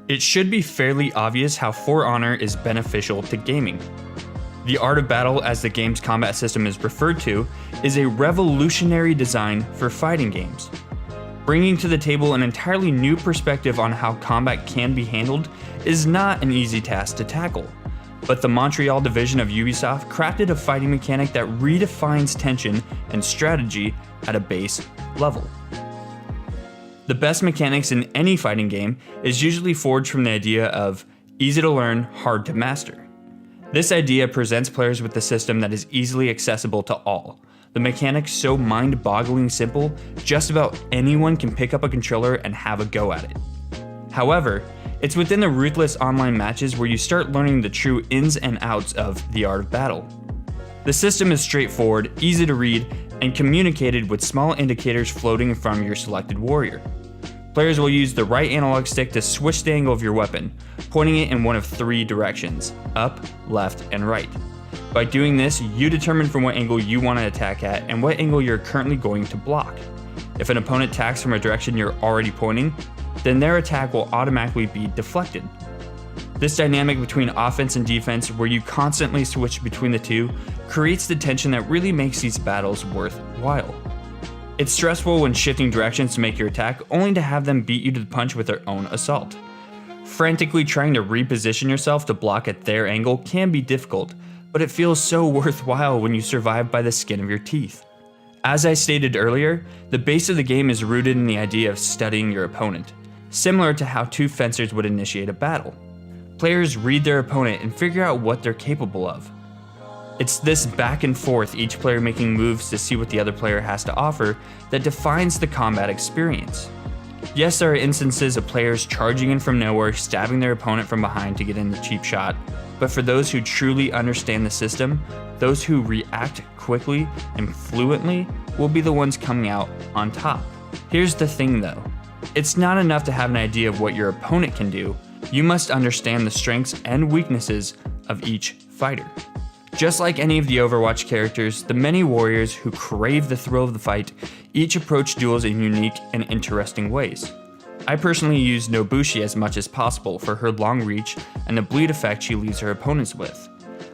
It should be fairly obvious how For Honor is beneficial to gaming. The Art of Battle, as the game's combat system is referred to, is a revolutionary design for fighting games. Bringing to the table an entirely new perspective on how combat can be handled is not an easy task to tackle, but the Montreal division of Ubisoft crafted a fighting mechanic that redefines tension and strategy at a base level. The best mechanics in any fighting game is usually forged from the idea of easy to learn, hard to master. This idea presents players with a system that is easily accessible to all. The mechanics so mind-bogglingly simple, just about anyone can pick up a controller and have a go at it. However, it's within the ruthless online matches where you start learning the true ins and outs of the Art of Battle. The system is straightforward, easy to read, and communicated with small indicators floating in front of your selected warrior. Players will use the right analog stick to switch the angle of your weapon, pointing it in one of 3 directions: up, left, and right. By doing this, you determine from what angle you want to attack at and what angle you're currently going to block. If an opponent attacks from a direction you're already pointing, then their attack will automatically be deflected. This dynamic between offense and defense, where you constantly switch between the two, creates the tension that really makes these battles worthwhile. It's stressful when shifting directions to make your attack, only to have them beat you to the punch with their own assault. Frantically trying to reposition yourself to block at their angle can be difficult, but it feels so worthwhile when you survive by the skin of your teeth. As I stated earlier, the base of the game is rooted in the idea of studying your opponent, similar to how 2 fencers would initiate a battle. Players read their opponent and figure out what they're capable of. It's this back and forth, each player making moves to see what the other player has to offer, that defines the combat experience. Yes, there are instances of players charging in from nowhere, stabbing their opponent from behind to get in the cheap shot, but for those who truly understand the system, those who react quickly and fluently will be the ones coming out on top. Here's the thing though, it's not enough to have an idea of what your opponent can do, you must understand the strengths and weaknesses of each fighter. Just like any of the Overwatch characters, the many warriors who crave the thrill of the fight each approach duels in unique and interesting ways. I personally use Nobushi as much as possible for her long reach and the bleed effect she leaves her opponents with.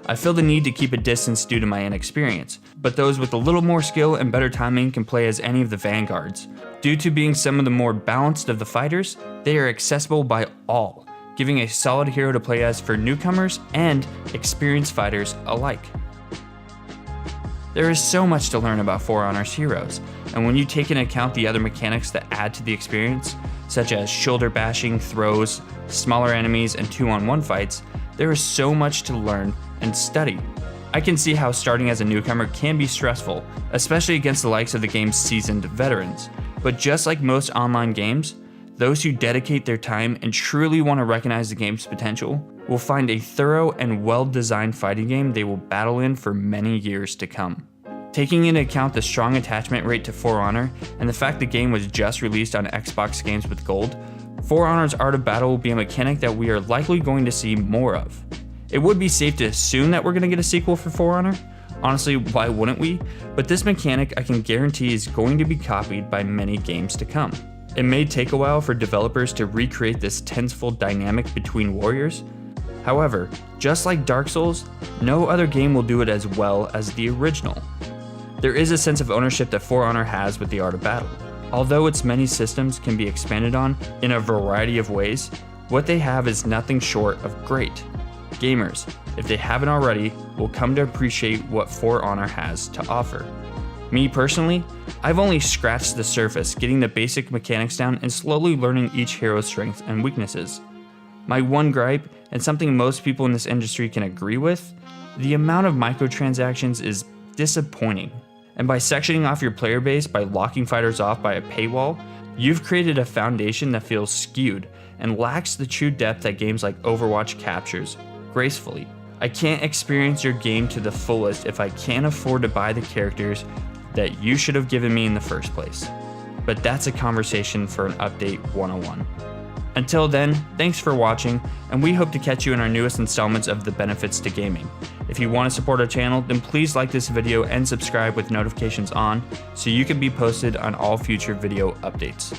I feel the need to keep a distance due to my inexperience, but those with a little more skill and better timing can play as any of the vanguards. Due to being some of the more balanced of the fighters, they are accessible by all, giving a solid hero to play as for newcomers and experienced fighters alike. There is so much to learn about For Honor's heroes, and when you take into account the other mechanics that add to the experience, such as shoulder bashing, throws, smaller enemies, and 2-on-1 fights, there is so much to learn and study. I can see how starting as a newcomer can be stressful, especially against the likes of the game's seasoned veterans, but just like most online games, those who dedicate their time and truly want to recognize the game's potential will find a thorough and well-designed fighting game they will battle in for many years to come. Taking into account the strong attachment rate to For Honor and the fact the game was just released on Xbox Games with Gold, For Honor's Art of Battle will be a mechanic that we are likely going to see more of. It would be safe to assume that we're going to get a sequel for For Honor. Honestly, why wouldn't we? But this mechanic I can guarantee is going to be copied by many games to come. It may take a while for developers to recreate this tenseful dynamic between warriors. However, just like Dark Souls, no other game will do it as well as the original. There is a sense of ownership that For Honor has with the Art of Battle. Although its many systems can be expanded on in a variety of ways, what they have is nothing short of great. Gamers, if they haven't already, will come to appreciate what For Honor has to offer. Me personally, I've only scratched the surface, getting the basic mechanics down and slowly learning each hero's strengths and weaknesses. My one gripe, and something most people in this industry can agree with, the amount of microtransactions is disappointing. And by sectioning off your player base by locking fighters off by a paywall, you've created a foundation that feels skewed and lacks the true depth that games like Overwatch captures gracefully. I can't experience your game to the fullest if I can't afford to buy the characters that you should have given me in the first place. But that's a conversation for an Update 101. Until then, thanks for watching, and we hope to catch you in our newest installments of The Benefits to Gaming. If you want to support our channel, then please like this video and subscribe with notifications on so you can be posted on all future video updates.